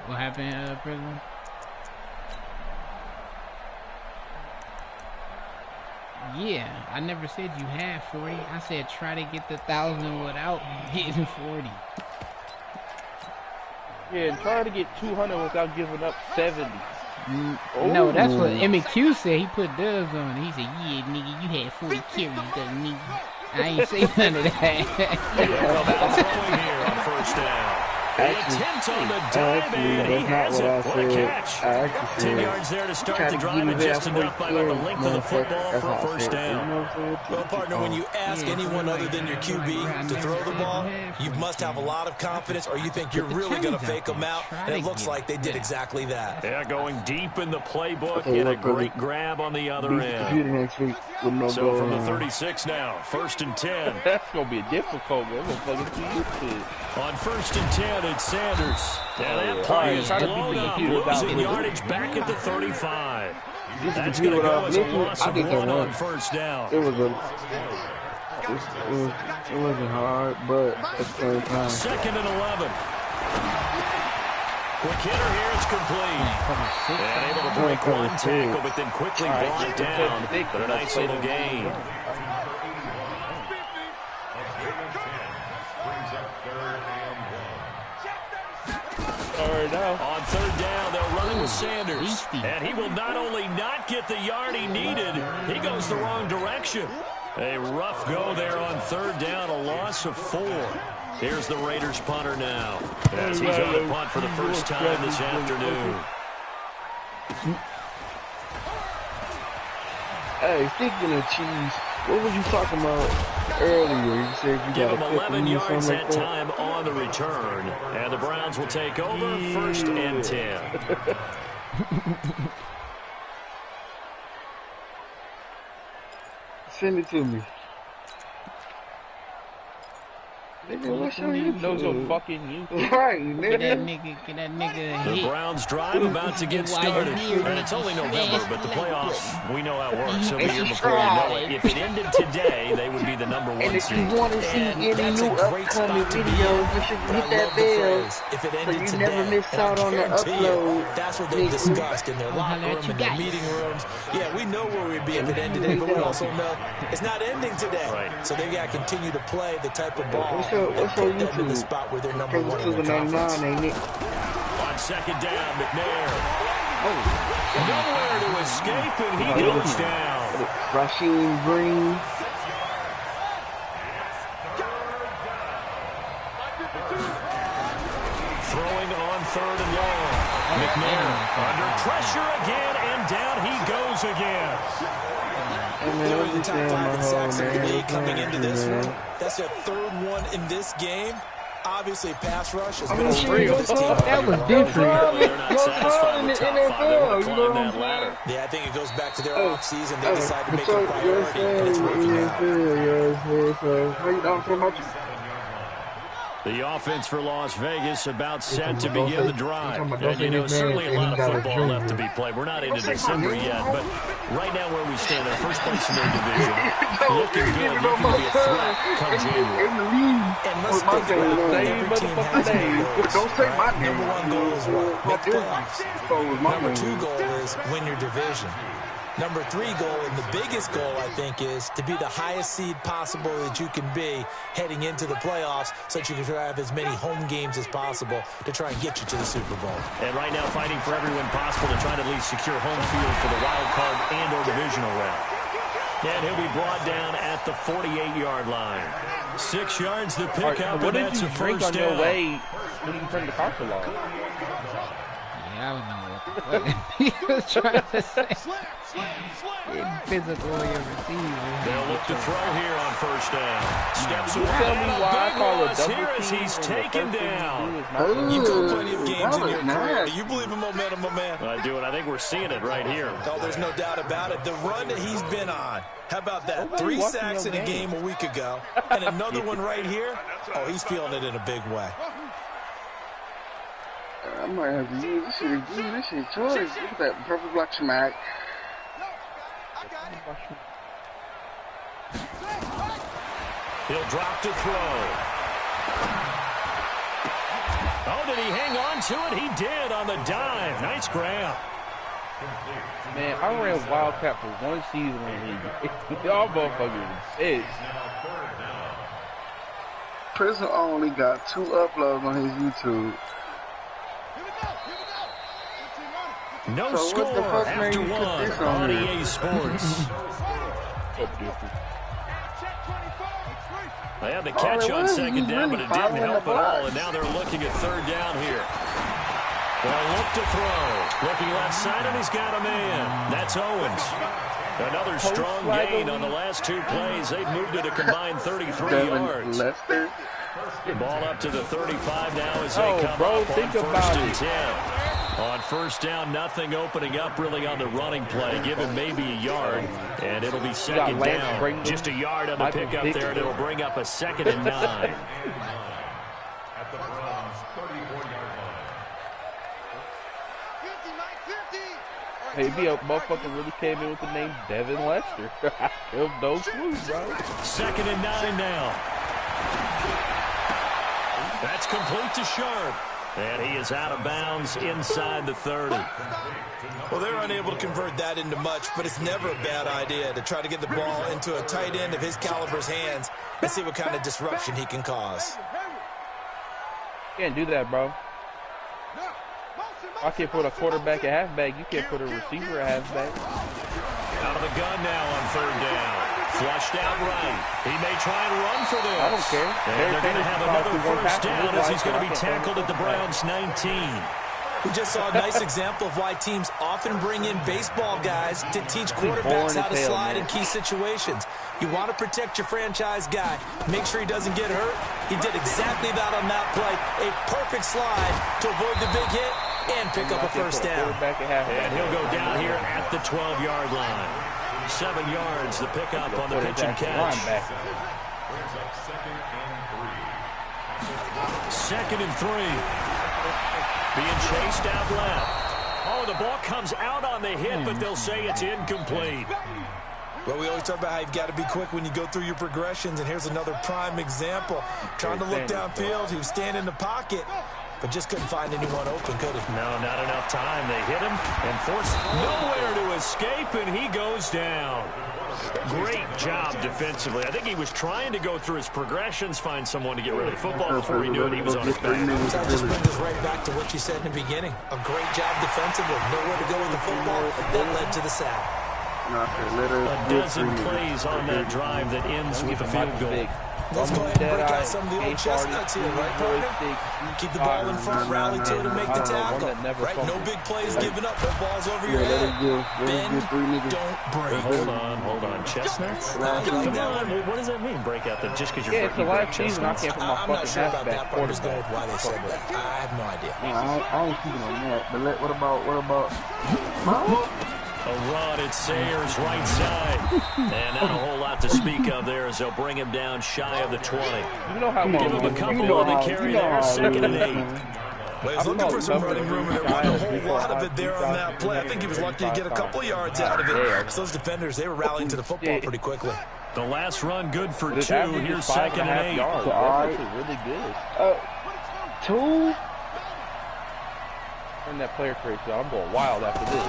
What happened, Prism? Yeah, I never said you had 40. I said try to get the 1,000 without getting 40. Yeah, try to get 200 without giving up 70. No, that's what McQ said. He put dubs on it. He said, yeah, nigga, you had 40 carries, though, nigga. I ain't say none of that. Throwing here on first down. The attempt on the dive, and he has it. What a catch. 10 yards there to start the drive, and just enough by about the length of the football for a first down. Well, partner, when you ask anyone other than your QB to throw the ball, you must have a lot of confidence, or you think you're really going to fake them out, and it looks like they did exactly that. Yeah, going deep in the playbook, and a great grab on the other end. So from the 36 now, 1st and 10. That's going to be a difficult one. On 1st and 10, it's Sanders. And that play is blown up, losing yardage back at the 35. That's going to go as a loss of 1 on first down. It wasn't hard, but at the same time. 2nd and 11. Quick hitter here, it's complete. And able to break one tackle, but then quickly brought down. But a nice little gain. On 3rd down, they're running with Sanders. And he will not only not get the yard he needed, he goes the wrong direction. A rough go there on 3rd down, a loss of 4. Here's the Raiders punter now, as he's on the punt for the first time this afternoon. Hey, speaking of cheese, what were you talking about earlier? You said you give got him 11 yards that time on the return, and the Browns will take over 1st and 10. Send it to me. Nigga, what's your YouTube? Those are fucking YouTube. Right, nigga. Get that nigga The Browns drive about to get started. And it's only November, but the playoffs, we know how it works. So the year before you know it, if it ended today, they would be the number 1 seed. And if you want to see any new upcoming videos, you should hit that bell if it so ended you today, never miss out on the upload. That's what they discussed in their locker room, in their meeting rooms. Yeah, we know where we'd be if it ended today, but we also know it's not ending today. Right. So they've got to continue to play the type of ball What's your them in the YouTube? spot where they're number 1 in the 99, conference. ain't it? On 2nd down, McNair. Nowhere to escape, and he goes down. Rasheem Green. Throwing on 3rd and long. McNair under pressure again, and down he goes again. They were in the top 5 in sacks in the league coming into this one. That's their 3rd one in this game. Obviously, pass rush has been a strength of this team. That was different. They're not satisfied with top 5. They want to climb that ladder. Yeah, I think it goes back to their offseason. They decided to make it a priority, and it's working out. The offense for Las Vegas about set to begin the drive. And, you know, certainly a lot of football left to be played. We're not into December yet, but right now where we stand, our first place in their division, looking good. You can be a threat come January. And let's think about it. Every team has a goal. Don't say my name. Number 1 goal is what? Make the playoffs. Number 2 goal is win your division. Number 3 goal, and the biggest goal, I think, is to be the highest seed possible that you can be heading into the playoffs so that you can have as many home games as possible to try and get you to the Super Bowl. And right now fighting for every win possible to try to at least secure home field for the wild card and or divisional round. And he'll be brought down at the 48-yard line. 6 yards to pick up, and that's a first down. Your way when you turn the console off? Yeah, I don't know what he was trying to say. Physical receiver. They'll look to throw here on first down. Steps away. Tell me why I call it double Here as he's taken down. You've got plenty of games in your career. Do you believe in momentum, my man? I do, and I think we're seeing it right here. Oh, there's no doubt about it. The run that he's been on. How about that? 3 sacks in a game a week ago, and another one right here. Oh, he's feeling it in a big way. I might have to use this shit again. This shit choice. Look at that perfect block smack. He'll drop to throw. Oh, did he hang on to it? He did on the dive. Nice grab. Man, I ran Wildcat for one season in the league. Y'all motherfuckers is Prison only got 2 uploads on his YouTube. No So what the score fuck made after you put one this on on here? EA Sports. They had the catch on second down, but it didn't help at all, and now they're looking at third down here. They'll look to throw. Looking left side, and he's got a man. That's Owens. Another strong gain on the last 2 plays. They've moved it a combined 33 yards. Ball up to the 35 now as they come up on first and 10. On first down, nothing opening up really on the running play. Give him maybe a yard, and it'll be second down. Just a yard on the pickup there, and it'll bring up a 2nd and 9. Maybe a motherfucker really came in with the name Devin Lester. I have no clue, bro. 2nd and 9 now. That's complete to Sharp. And he is out of bounds inside the 30. Well, they're unable to convert that into much, but it's never a bad idea to try to get the ball into a tight end of his caliber's hands and see what kind of disruption he can cause. Can't do that, bro. I can't put a quarterback at halfback. You can't put a receiver at halfback. Out of the gun now on third down. Flushed out right. He may try and run for this. I don't care. And they're going to have another first down as he's going to be tackled at the Browns' 19. We just saw a nice example of why teams often bring in baseball guys to teach quarterbacks how to slide in key situations. You want to protect your franchise guy. Make sure he doesn't get hurt. He did exactly that on that play. A perfect slide to avoid the big hit and pick up a first down. And he'll go down here at the 12-yard line. 7 yards, the pickup on the pitch and catch. 2nd and 3. Being chased out left. Oh, the ball comes out on the hit, but they'll say it's incomplete. Well, we always talk about how you've got to be quick when you go through your progressions, and here's another prime example. Trying to look downfield, he was standing in the pocket, but just couldn't find anyone open, could he? No, not enough time. They hit him and forced nowhere to escape, and he goes down. Great job defensively. I think he was trying to go through his progressions, find someone to get rid of the football. Before he knew it, he was on his back. That just brings us right back to what you said in the beginning. A great job defensively. Nowhere to go with the football. That led to the sack. A dozen plays on that drive that ends with a field goal. Let's go ahead and break out some of the old chestnuts here, right, partner? Keep the ball in front, rally to it, and make the tackle. Right? No big plays given up. No balls over your head. Bend, don't break. Hold on. Chestnuts? Come on. What does that mean, break out? Just because you're breaking chestnuts? I'm not sure about that part as well, why they said that. I have no idea. I ain't keeping on that. But what about? A run at Sayers' right side. And not a whole lot to speak of there as they'll bring him down shy of the 20. You know how Give him a couple on the carry there, 2nd and 8. Well, he's looking for some running room, and there wasn't a whole lot of it there on that play. I think he was lucky to get a couple of yards out of it. Because those defenders, they were rallying to the football pretty quickly. The last run good for 2. Here's 2nd and 8. That's really good. 2? Turn that player crazy. I'm going wild after this.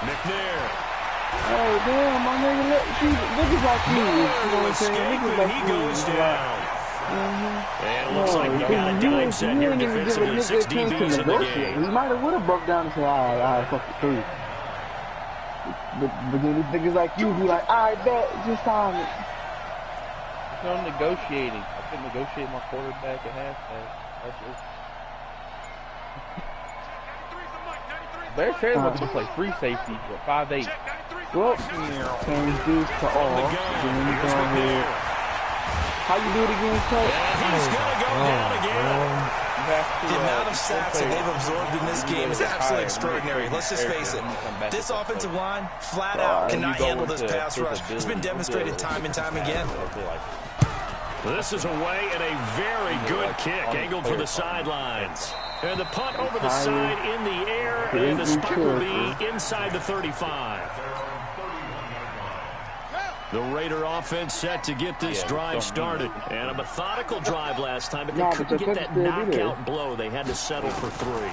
McNair. Oh, damn, my nigga, niggas like you. You know what I'm saying? Niggas like he goes down. And it looks like we got a dime set here defensively. 6 DBs in the game. He might have would have broke down and said, all right, fuck the 3. But then these niggas like you be like, all right, bet, just time it. There's no negotiating. I can negotiate my quarterback at halfback. That's just... Bear Taylor wants to play free safety for 5'8". Well, change this to all. Then you go ahead. How you do it again, Coach? He's going to go down again. The amount of sacks that they've absorbed in this game is absolutely extraordinary. Let's just face it. This offensive line, flat out, cannot handle this pass rush. It's been demonstrated time and time again. This is away and a very good kick, angled for the sidelines. And the punt over the side in the air, and the spot will be inside the 35. The Raider offense set to get this drive started. And a methodical drive last time, but they couldn't get that knockout blow. They had to settle for 3.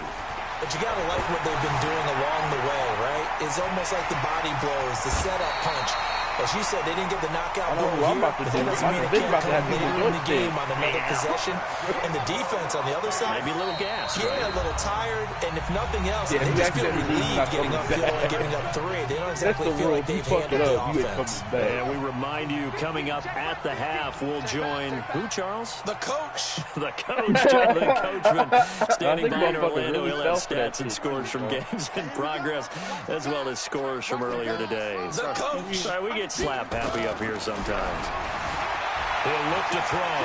But you got to like what they've been doing along the way, right? It's almost like the body blows, the setup punch. As you said, they didn't get the knockout blow here, but that doesn't mean they can't come later in the game on another possession. And the defense on the other side, maybe a little gas. Yeah, a little tired, and if nothing else, they just feel relieved getting upfield and giving up 3. They don't exactly feel like they've handled the offense. And we remind you, coming up at the half, we'll join who, Charles? The coach. The coach, Jonathan Coachman, standing by in Orlando. He'll have stats and scores from games in progress, as well as scores from earlier today. The coach. Sorry, we get slap happy up here sometimes. He'll look to throw.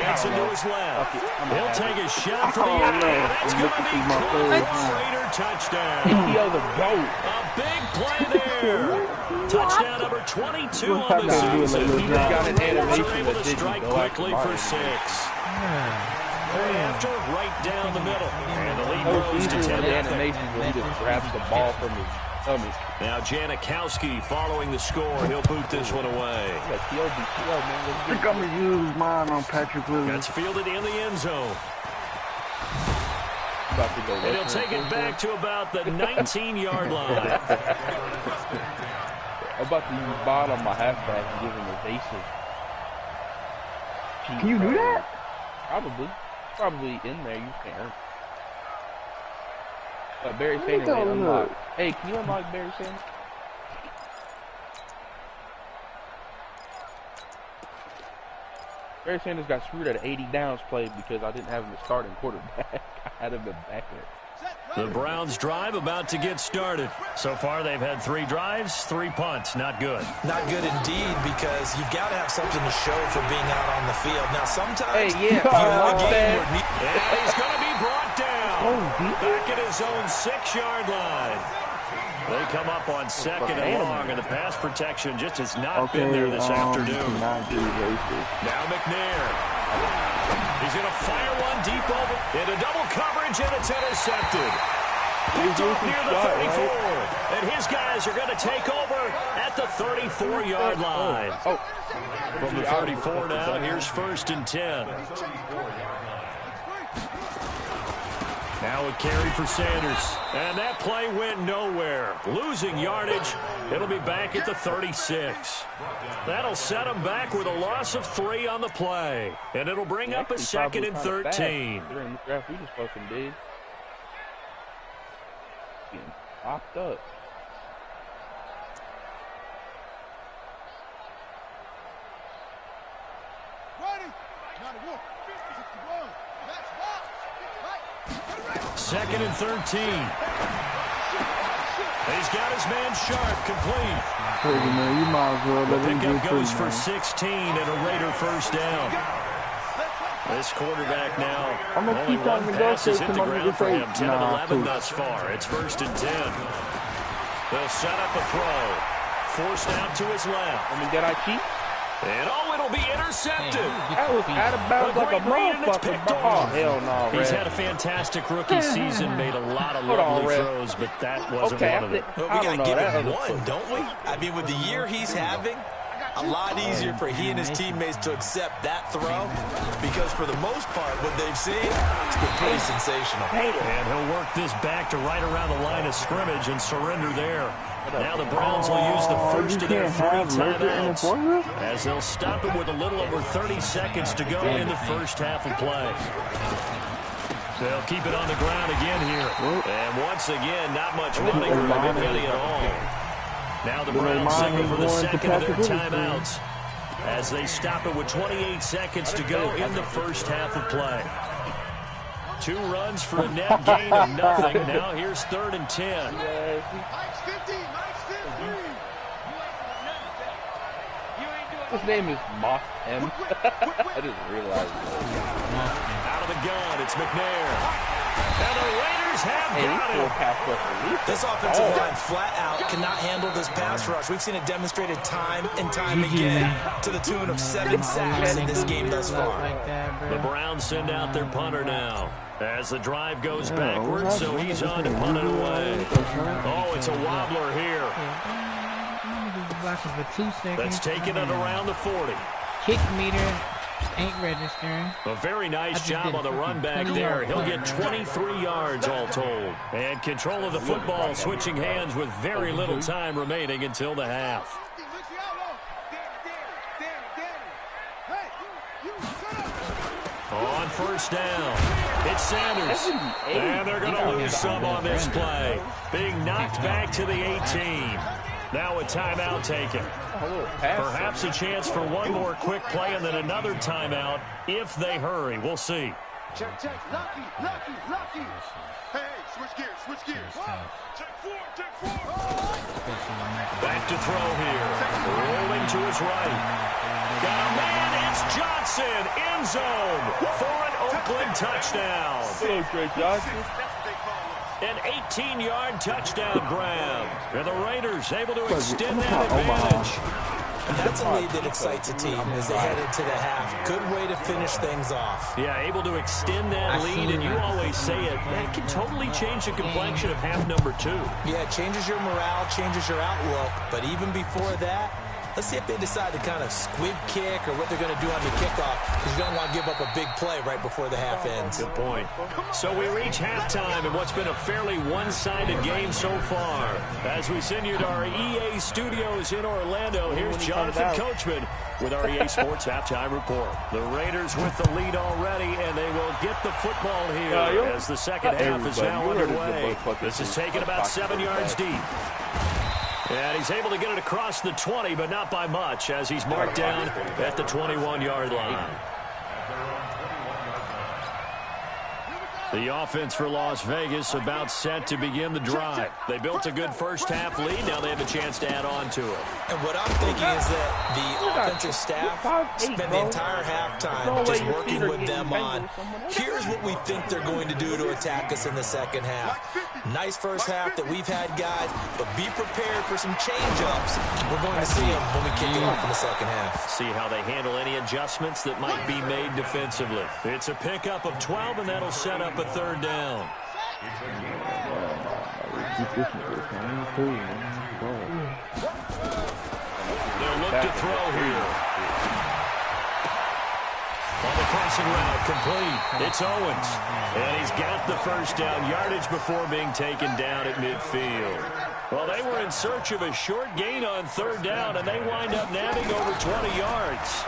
Dancing to his left. He'll take a shot for the end. That's going to be caught. Raider touchdown. A big play there. Touchdown number 22 on the season. Raiders are able to strike quickly for 6. After right down the middle. And the lead grows to 10. Animation where he just grabs the ball from his tummy. Now Janikowski following the score. He'll boot this one away. I think I'm going to use mine on Patrick Willis. That's fielded in the end zone. And he'll take it back to about the 19-yard line. I'm about to use ball on my halfback and give him a basic. Can you do that? Probably in there. You can. But Barry Sanders ain't unlocked. Hey, can you unlock Barry Sanders? Barry Sanders got screwed at an 80 downs play because I didn't have him as starting quarterback. I had him back there. The Browns drive about to get started. So far, they've had 3 drives, 3 punts. Not good. Not good indeed, because you've got to have something to show for being out on the field. Now, sometimes he's going to be brought down back at his own 6-yard line. They come up on 2nd and long, and the pass protection just has not been there this afternoon. Now McNair. He's going to fire one deep over into double coverage, and it's intercepted. Picked off near the 34. And his guys are going to take over at the 34-yard line. From the 34 now, here's 1st and 10. Now a carry for Sanders. And that play went nowhere. Losing yardage. It'll be back at the 36. That'll set him back with a loss of 3 on the play. And it'll bring up a 2nd and 13. During the draft, we just fucking did. Getting popped up. Second and 13. He's got his man Sharp complete. You might as well let him do Pickup goes for 16 and a Raider first down. This quarterback now, only 1 pass has hit the ground for him. 10 of 11 thus far. It's 1st and 10. They'll set up a throw. Forced out to his left. Did I cheat? And it'll be intercepted. That was out of bounds like a motherfucker. Oh, hell no, He's had a fantastic rookie season, made a lot of lovely throws, but that wasn't one of them. Well, we got to give him one, don't we? I mean, with the year he's having, a lot easier for he and his teammates to accept that throw, because for the most part, what they've seen, it's been pretty sensational. And he'll work this back to right around the line of scrimmage and surrender there. Now the Browns will use the first of their 3 timeouts, as they'll stop him with a little over 30 seconds to go in the first half of play. They'll keep it on the ground again here. And once again, not much running room, if any at all. Now the Browns signal for the 2nd of their timeouts, as they stop it with 28 seconds to go in the first half of play. 2 runs for a net gain of nothing. Now here's 3rd and 10. His name is Moss M. I didn't realize it. Out of the gun, it's McNair. And the Raiders have got it. This offensive line flat out cannot handle this pass rush. We've seen it demonstrated time and time again to the tune of 7 sacks in this game thus far. The Browns send out their punter now as the drive goes backwards, so he's on to punt it away. Oh, it's a wobbler here. blocking for 2 seconds. That's taking it around the 40. Kick meter ain't registering. A very nice job on the run back there. He'll get 23 yards all told. And control of the football switching hands with very little time remaining until the half. On first down, it's Sanders. And they're going to lose some on this play. Being knocked back to the 18. Now a timeout taken. Perhaps a chance for one more quick play and then another timeout if they hurry. We'll see. Check. Lucky. Hey, switch gears. Check four. Back to throw here. Rolling to his right. Got a man. It's Johnson. End zone for an Oakland touchdown. Great Johnson. An 18-yard touchdown grab. And the Raiders able to extend that advantage. And that's a lead that excites a team as they head into the half. Good way to finish things off. Yeah, able to extend that lead, and you always say it, that can totally change the complexion of half number 2. Yeah, it changes your morale, changes your outlook. But even before that, let's see if they decide to kind of squib kick or what they're going to do on the kickoff, because you don't want to give up a big play right before the half ends. Good point. So we reach halftime in what's been a fairly one-sided game so far. As we send you to our EA studios in Orlando, here's Jonathan Coachman with our EA Sports Halftime Report. The Raiders with the lead already, and they will get the football here as the second half is now underway. This is taken about 7 yards deep. And he's able to get it across the 20, but not by much, as he's marked down at the 21-yard line. The offense for Las Vegas about set to begin the drive. They built a good first-half lead. Now they have a chance to add on to it. And what I'm thinking is that the offensive staff spent the entire halftime just working with them on, here's what we think they're going to do to attack us in the second half. Nice first half that we've had, guys, but be prepared for some change-ups. We're going to see them when we kick it off in the second half. See how they handle any adjustments that might be made defensively. It's a pickup of 12, and that'll set up a third down. They'll look to throw here. On the crossing route, complete. It's Owens. And he's got the first down yardage before being taken down at midfield. Well, they were in search of a short gain on third down, and they wind up nabbing over 20 yards.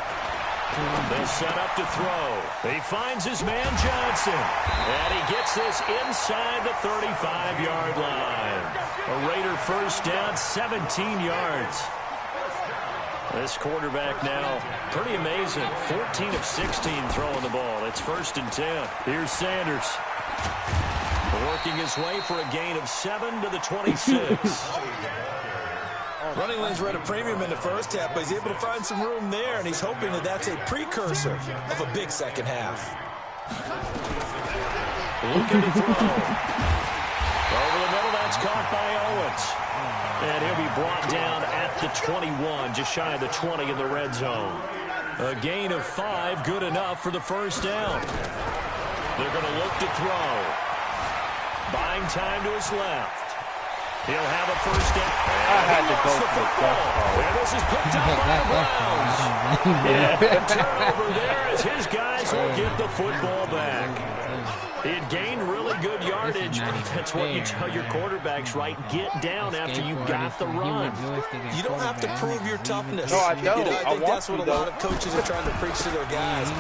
They'll set up to throw. He finds his man Johnson. And he gets this inside the 35-yard line. A Raider first down, 17 yards. This quarterback now, pretty amazing. 14 of 16 throwing the ball. It's 1st and 10. Here's Sanders. Working his way for a gain of 7 to the 26. Running lanes were at a premium in the first half, but he's able to find some room there, and he's hoping that that's a precursor of a big second half. Looking to throw. Over the middle, that's caught by Owens. And he'll be brought down at the 21, just shy of the 20 in the red zone. A gain of 5, good enough for the first down. They're going to look to throw. Buying time to his left. He'll have a first down. I had to go for the football. And this is picked up by the Browns. Yeah, turnover there as his guys will get the football back. He had gained really good yardage. That's what you tell your quarterbacks, right? Get down after you got the run. You don't have to prove your toughness. No, I don't. I think that's what a lot of coaches are trying to preach to their guys.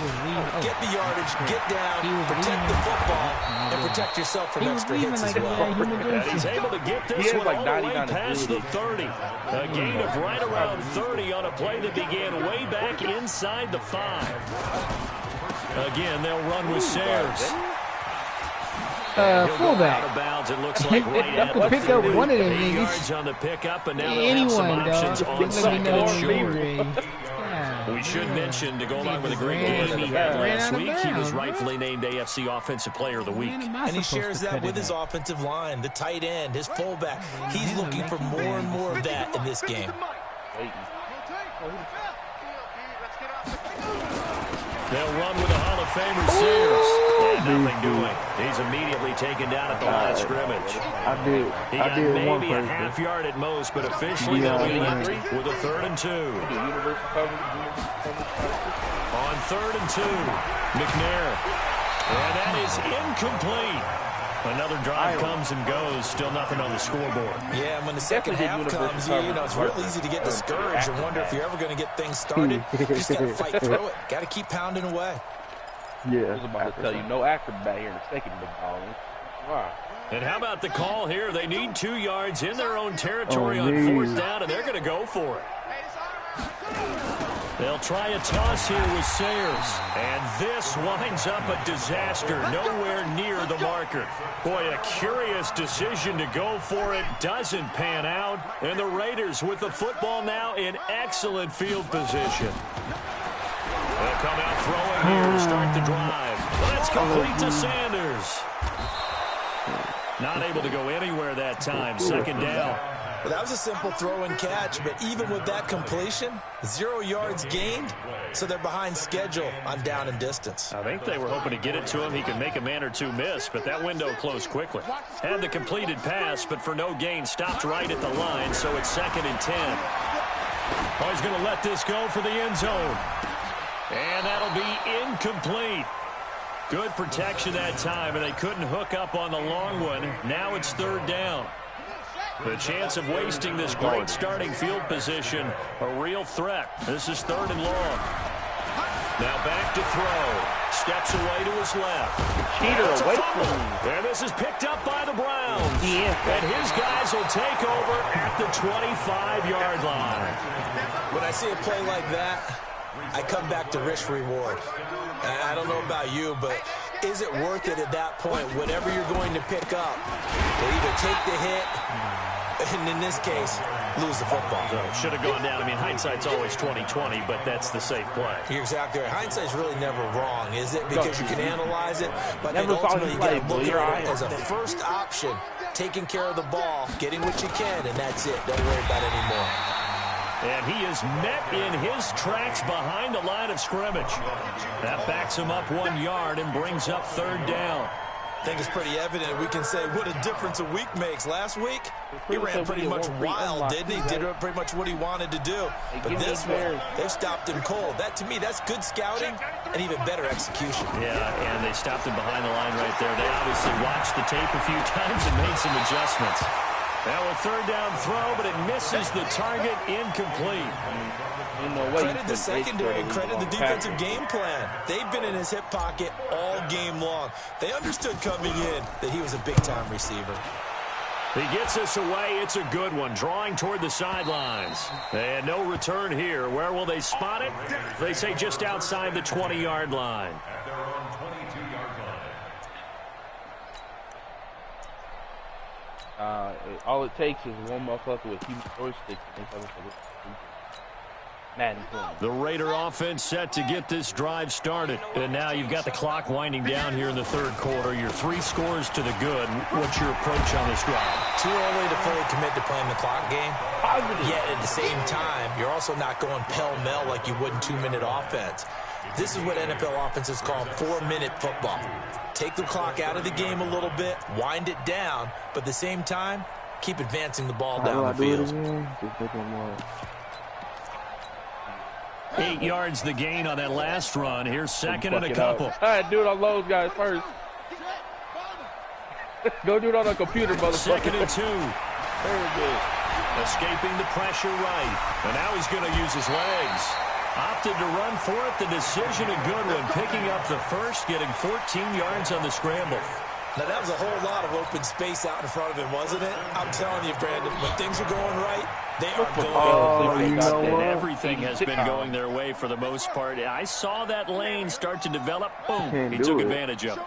Get the yardage, get down, protect the football, and protect yourself from extra hits as well. And he's able to get this one all the way past the 30. A gain of right around 30 on a play that began way back inside the 5. Again, they'll run with Sayers. Fullback. Out of bounds, it looks like right at the pick up one of them yards on the pickup, and now they'll have some options on second and short. We should mention, to go along with a great game he had last week, he was rightfully named AFC Offensive Player of the Week. And he shares that with his offensive line, the tight end, his fullback. He's looking for more and more of that in this game. They'll run with the Hall of Famer Sayers. And nothing doing. He's immediately taken down at the line of scrimmage. He got maybe a half yard at most, but officially they'll be left with a 3rd and 2. On 3rd and 2, McNair. And that is incomplete. Another drive comes and goes. Still nothing on the scoreboard. Yeah, and when the second half comes, you know, it's real easy to get discouraged and wonder if you're ever going to get things started. You just got to fight through it. Got to keep pounding away. Yeah. I was about to tell you, no acrobat here in the second ball. Wow. And how about the call here? They need 2 yards in their own territory on 4th down, and they're going to go for it. They'll try a toss here with Sayers. And this winds up a disaster. Nowhere near the marker. Boy, a curious decision to go for it. Doesn't pan out. And the Raiders with the football now in excellent field position. They'll come out throwing here to start the drive. That's complete to Sanders. Not able to go anywhere that time. 2nd down. Well, that was a simple throw and catch, but even with that completion, 0 yards gained, so they're behind schedule on down and distance. I think they were hoping to get it to him. He could make a man or two miss, but that window closed quickly. Had the completed pass, but for no gain, stopped right at the line, so it's 2nd and 10. Oh, he's going to let this go for the end zone. And that'll be incomplete. Good protection that time, and they couldn't hook up on the long one. Now it's 3rd down. The chance of wasting this great starting field position, a real threat. This is 3rd and long. Now back to throw. Steps away to his left. Cheater away from him. And this is picked up by the Browns. And his guys will take over at the 25-yard line. When I see a play like that, I come back to risk reward. I don't know about you, but is it worth it at that point? Whatever you're going to pick up, to either take the hit, and in this case, lose the football. So should have gone down. I mean, hindsight's always 20/20, but that's the safe play. You're exactly right. Hindsight's really never wrong, is it? Because you can analyze it, but then ultimately you got to look at it as a first option, taking care of the ball, getting what you can, and that's it. Don't worry about it anymore. And he is met in his tracks behind the line of scrimmage. That backs him up 1 yard and brings up 3rd down. I think it's pretty evident. We can say what a difference a week makes. Last week, he ran pretty much wild, didn't he? Did pretty much what he wanted to do. But this one, they stopped him cold. That, to me, that's good scouting and even better execution. Yeah, and they stopped him behind the line right there. They obviously watched the tape a few times and made some adjustments. Now a 3rd down throw, but it misses the target, incomplete. Credit the secondary and credit the defensive game plan. They've been in his hip pocket all game long. They understood coming in that he was a big-time receiver. He gets us away. It's a good one, drawing toward the sidelines. And no return here. Where will they spot it? They say just outside the 20-yard line. All it takes is one motherfucker with human joystick. The Raider offense set to get this drive started. And now you've got the clock winding down here in the 3rd quarter. Your 3 scores to the good. What's your approach on this drive? Too early to fully commit to playing the clock game. Yet at the same time, you're also not going pell-mell like you would in 2-minute offense. This is what NFL offenses call 4-minute football. Take the clock out of the game a little bit, wind it down, but at the same time, keep advancing the ball down the field. 8 yards the gain on that last run. Here's 2nd and a couple. All right, do it on those guys first. Go do it on a computer, motherfucker. 2nd and 2. Very good. Escaping the pressure right. And now he's going to use his legs. Opted to run for it. The decision a good one. Picking up the first, getting 14 yards on the scramble. Now, that was a whole lot of open space out in front of him, wasn't it? I'm telling you, Brandon, when things are going right, they are going right. And everything has been going their way for the most part. I saw that lane start to develop. Boom. He took advantage of it.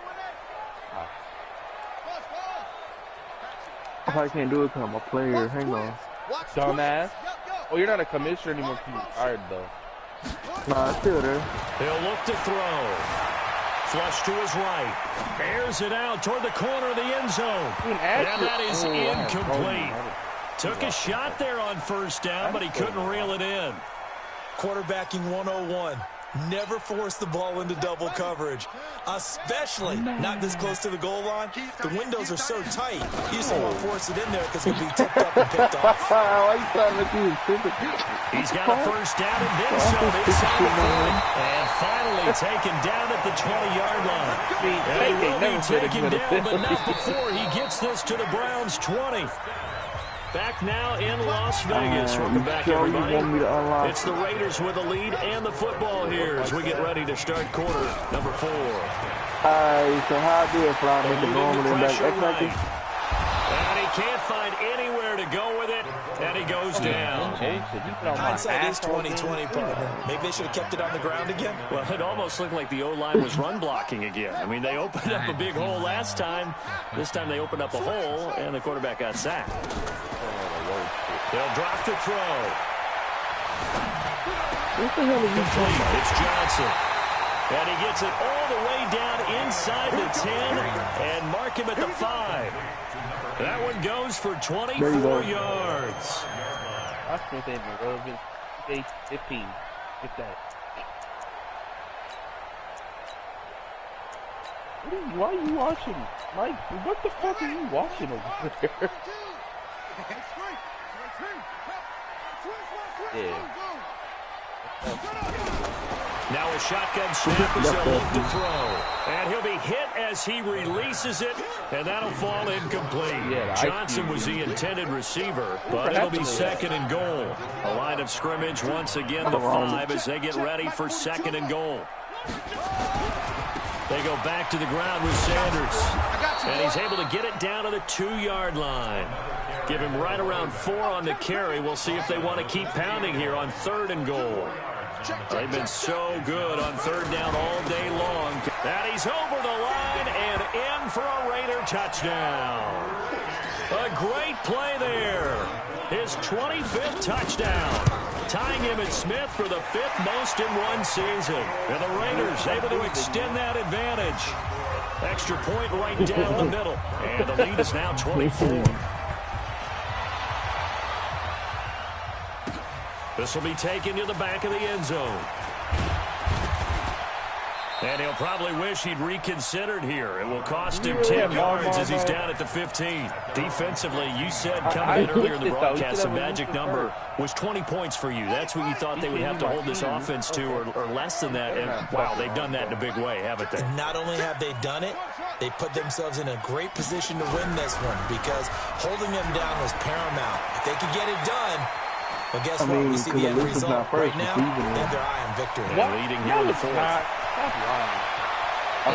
I can't do it because I'm a player. Hang on. Dumbass. Oh, you're not a commissioner anymore because you're tired, though. Nah, it's still there. He'll look to throw. Flush to his right. Airs it out toward the corner of the end zone. And that is incomplete. Took a shot there on 1st down, but he couldn't reel it in. Quarterbacking 101. Never force the ball into double coverage, especially not this close to the goal line. The windows are so tight, you just don't want to force it in there because it'll be tipped up and picked off. He's got a first down and then some inside the 40. And finally taken down at the 20-yard line. And he will be taken down, but not before he gets this to the Browns' 20. Back now in Las Vegas. Welcome back, everybody. It's the Raiders with the lead and the football here as we get ready to start quarter number 4. Alright, so how I do it, Fly? Make it normal and back. And he can't find anywhere to go with it, and he goes down. Hindsight is 20/20, partner. Maybe they should have kept it on the ground again. Well, it almost looked like the O-line was run blocking again. I mean, they opened up a big hole last time. This time they opened up a hole, and the quarterback got sacked. They'll drop the throw. What the hell are you Complete. It's Johnson. And he gets it all the way down inside the 10 and mark him at the 5. That one goes for 24 yards. I still think the relevant 15. Get that. Why are you watching? Mike, what the fuck are you watching over there? Yeah. Now a shotgun snap as they'll look to throw. And he'll be hit as he releases it, and that'll fall incomplete. Johnson was the intended receiver, but it'll be second and goal. A line of scrimmage once again, the 5 as they get ready for second and goal. They go back to the ground with Sanders. And he's able to get it down to the 2-yard line. Give him right around 4 on the carry. We'll see if they want to keep pounding here on 3rd and goal. They've been so good on 3rd down all day long. And he's over the line and in for a Raider touchdown. A great play there. His 25th touchdown. Tying him and Smith for the 5th most in one season. And the Raiders able to extend that advantage. Extra point right down the middle. And the lead is now 24. This will be taken to the back of the end zone. And he'll probably wish he'd reconsidered here. It will cost him 10 yards as he's down at the 15. Defensively, you said coming in earlier in the broadcast, the magic number was 20 points for you. That's what you thought they would have to hold this offense to, or less than that. And, wow, they've done that in a big way, haven't they? Not only have they done it, they put themselves in a great position to win this one because holding them down was paramount. If they could get it done, well, guess what? We see the end result. Right now, they have their eye on victory. Leading here in the 4th.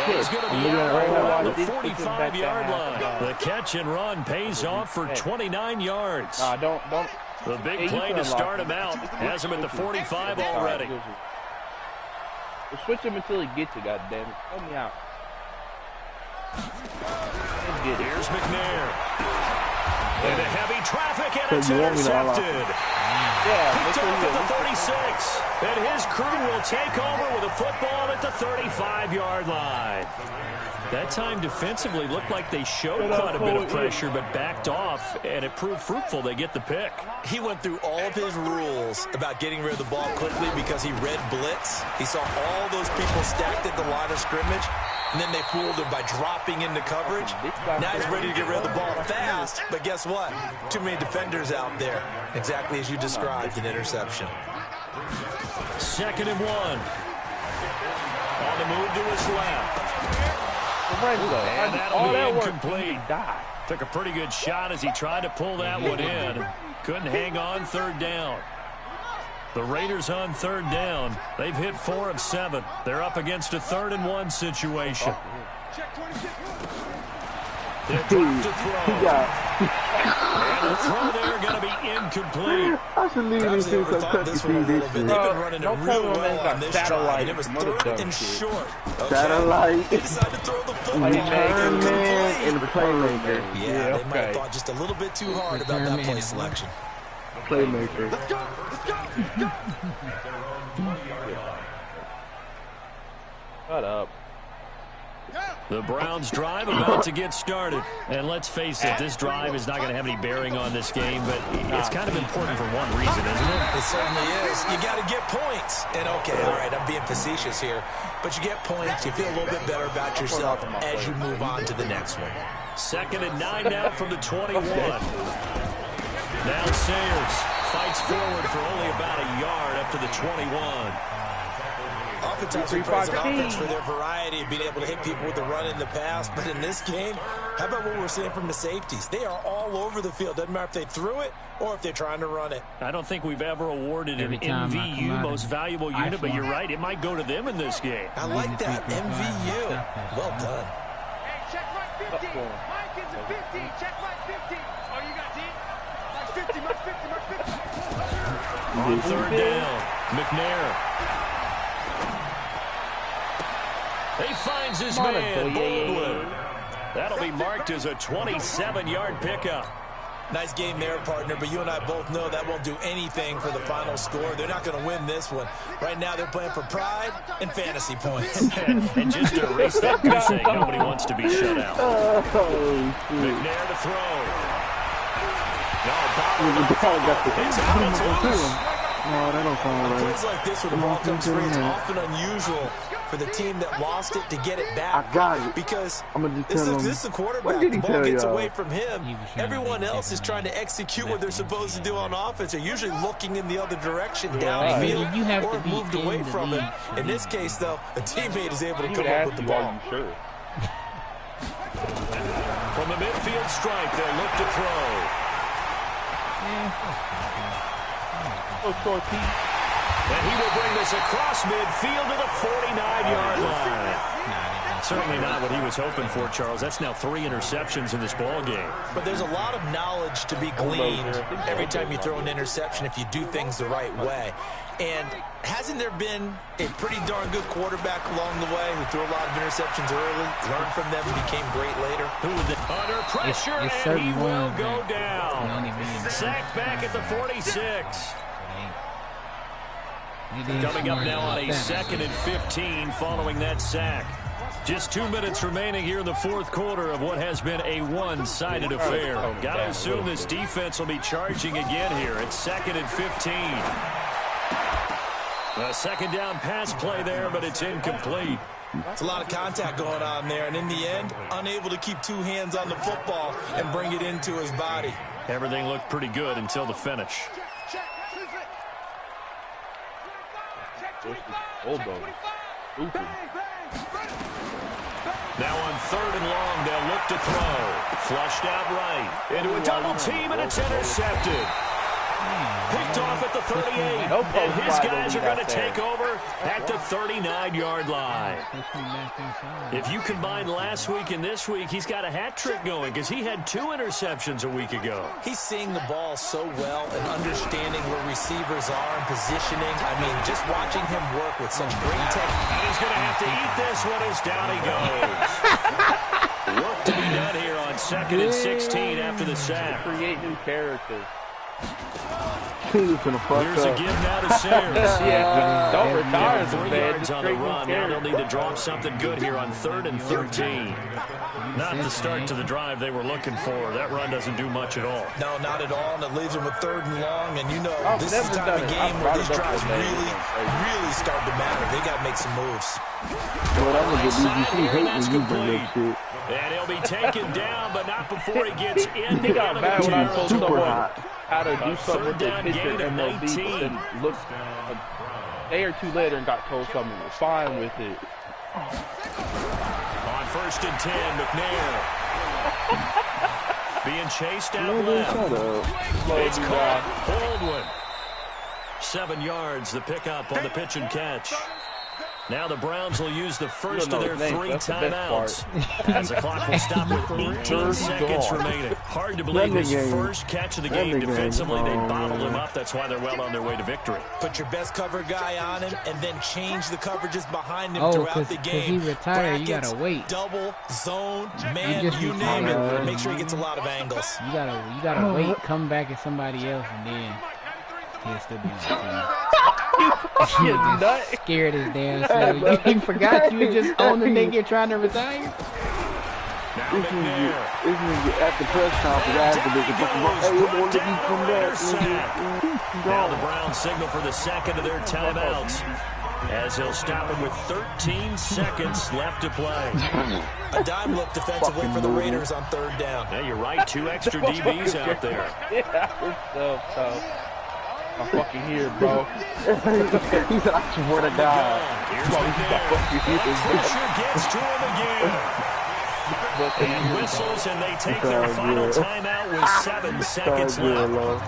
He's going to be out around the 45-yard line. The catch and run pays off for 29 yards. Don't. The big play to start him out has him at the 45 already. We'll switch him until he gets it, goddammit. Help me out. Here's McNair. Into heavy traffic, and it's intercepted. Picked off at the 36. And his crew will take over with a football at the 35-yard line. That time defensively looked like they showed quite a bit of pressure, but backed off, and it proved fruitful. They get the pick. He went through all of his rules about getting rid of the ball quickly because he read blitz. He saw all those people stacked at the line of scrimmage, and then they fooled him by dropping into coverage. Now he's ready to get rid of the ball fast, but guess what? Too many defenders out there. Exactly as you described, an interception. 2nd and 1. On the move to his left. And that'll be incomplete. Took a pretty good shot as he tried to pull that one in. Couldn't hang on 3rd down. The Raiders on 3rd down. They've hit 4 of 7. They're up against a 3rd and 1 situation. They'll drop to throw. And the throw there going to be incomplete. I should leave this since I cut the TV. They've been running it real well on this drive, and it was 3rd and short. Satellite. They decided to throw the football. And playmaker. Yeah, they might have thought just a little bit too hard about that play selection. Playmaker. Let's go. Shut up. The Browns drive about to get started. And let's face it, this drive is not going to have any bearing on this game, but it's kind of important for one reason, isn't it? It certainly is. You got to get points. And okay, all right, I'm being facetious here, but you get points, you feel a little bit better about yourself as you move on to the next one. 2nd and 9 now from the 21. Now Sayers fights forward for only about a yard up to the 21. Oftentimes we praise an offense for their variety of being able to hit people with the run in the pass, but in this game, how about what we're seeing from the safeties? They are all over the field. Doesn't matter if they threw it or if they're trying to run it. I don't think we've ever awarded an MVU, most valuable unit, but you're right, it might go to them in this game. I like that, MVU. Well done. Hey, check right 50. Mike is a 50. Check right 50. Oh, you got D? Mike 50, Mike 50, Mike 50. On 3rd down, McNair. He finds his man, Baldwin. That'll be marked as a 27-yard pickup. Nice game there, partner, but you and I both know that won't do anything for the final score. They're not going to win this one. Right now, they're playing for pride and fantasy points. And just to erase that goose egg, nobody wants to be shut out. McNair to throw. No, it's out of bounds. No, they don't call it. Plays like this when the ball comes free, it's often unusual for the team that lost it to get it back. I got it. Because this is the quarterback. The ball gets away from him. Everyone else is trying to execute what they're supposed to do on offense. They're usually looking in the other direction, downfield, or moved away from it. In this case, though, a teammate is able to come up with the ball. From the midfield stripe, they'll look to throw. And he will bring this across midfield to the 49-yard line. Certainly not what he was hoping for, Charles. That's now 3 interceptions in this ball game. But there's a lot of knowledge to be gleaned every time you throw an interception if you do things the right way. And hasn't there been a pretty darn good quarterback along the way who threw a lot of interceptions early, learned from them, and became great later? Under pressure, and he will go down. Sacked back at the 46. Coming up now on a 2nd and 15 following that sack. Just 2 minutes remaining here in the 4th quarter of what has been a one-sided affair. Got to assume this defense will be charging again here. It's 2nd and 15. A 2nd down pass play there, but it's incomplete. It's a lot of contact going on there, and in the end, unable to keep 2 hands on the football and bring it into his body. Everything looked pretty good until the finish. Now on 3rd and long, they'll look to throw. Flushed out right. Into a double team, and it's intercepted. Picked off at the 38, and his guys are going to take over at the 39-yard line. If you combine last week and this week, he's got a hat trick going because he had 2 interceptions a week ago. He's seeing the ball so well and understanding where receivers are and positioning. I mean, just watching him work with such great technique. And he's going to have to eat this one as down he goes. Work to be done here on 2nd and 16 after the sack. Create new characters. Here's a give now to Sayers. Don't retire 3 yards on the run. Now they'll need to draw something good here on 3rd and 13. Not the start to the drive they were looking for. That run doesn't do much at all. No, not at all, and it leaves them with 3rd and long. And you know, this is the time of game where these drives really start to matter. They got to make some moves. And he'll be taken down, but not before he gets into he got bad when I told someone how to do something with the 3rd down pitcher gain of and 19. and looked a day or 2 later and got told something was fine with it. On 1st and 10, McNair. Being chased out left. It's caught. Baldwin. 7 yards, the pickup on the pitch and catch. Now the Browns will use the first of their 3 timeouts as the clock will stop with 18 seconds remaining. Hard to believe his first catch of the game defensively. They bottled him up. That's why they're well on their way to victory. Put your best cover guy on him and then change the coverages behind him throughout the game. He retired, you gotta wait. Double, zone, man, you name it. Make sure he gets a lot of angles. You gotta wait, come back at somebody else, and then he'll still be on the team. You just scared his damn self. You forgot you were just on the nigga trying to retire? Now This nigga at the press conference after this. Hey, you want to come back? Now the Browns signal for the second of their timeouts, as he'll stop him with 13 seconds left to play. A dime look defensively for the Raiders on third down. Yeah, you're right. 2 extra DBs out there. Yeah, it's so tough. I'm fucking here, bro. He said, I swear to God. Here's Pressure gets to him again. He whistles, and they take their final timeout with 7 seconds left.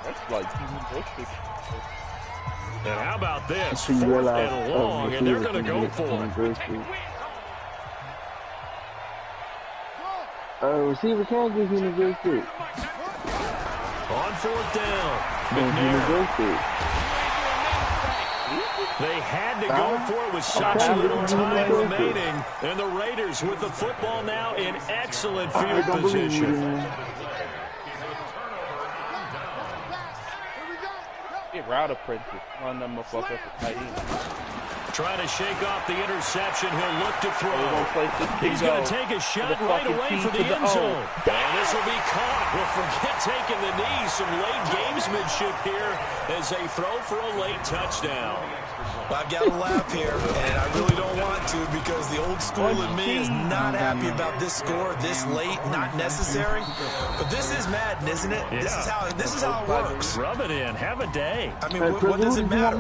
That's like and how about this? 4th and long, and they're going to go for it. Receiver can't give him a good stick. On 4th down, they had to go for it with such little time remaining, and the Raiders with the football now in excellent field position. Get route apprentice. Run them motherfucker for tight end. Trying to shake off the interception. He'll look to throw. He's going to take a shot right away for the end zone. And this will be caught. Well, forget taking the knee. Some late gamesmanship here as they throw for a late touchdown. Well, I've got to laugh here, and I really don't want to because the old school in me is not happy about this score this late, not necessary. But this is Madden, isn't it? Yeah. This is how it works. Rub it in. Have a day. I mean, what does it matter?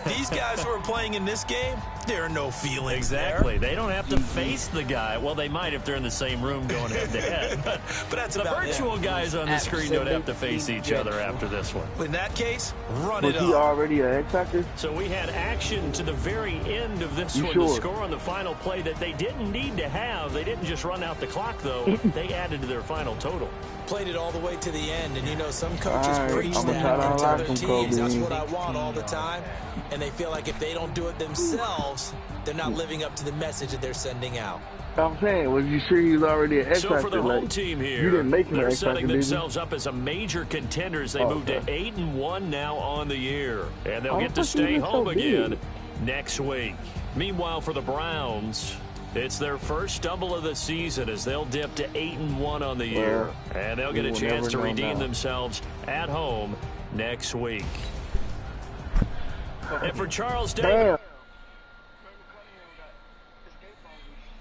These guys who are playing in this game, there are no feelings exactly. there. They don't have to face the guy. Well, they might if they're in the same room going head-to-head. But that's the virtual guys on the screen don't have to face each other after this one. In that case, run it up. Was he already an X-Factor? So we had action to the very end of this one to score on the final play that they didn't need to have. They didn't just run out the clock, though. They added to their final total. Played it all the way to the end, and you know some coaches preach that and tell their teams that's what I want all the time, and they feel like if they don't do it themselves, they're not living up to the message that they're sending out. I'm saying, was you sure he was already an X-Factor? So for the home team here, you didn't make him they're an X-Factor, setting themselves up as a major contender as they move to 8-1 now on the year. And they'll get to stay home again next week. Meanwhile, for the Browns, it's their first stumble of the season as they'll dip to 8-1 on the year. And they'll get a chance to redeem themselves at home next week. And for Charles Davis.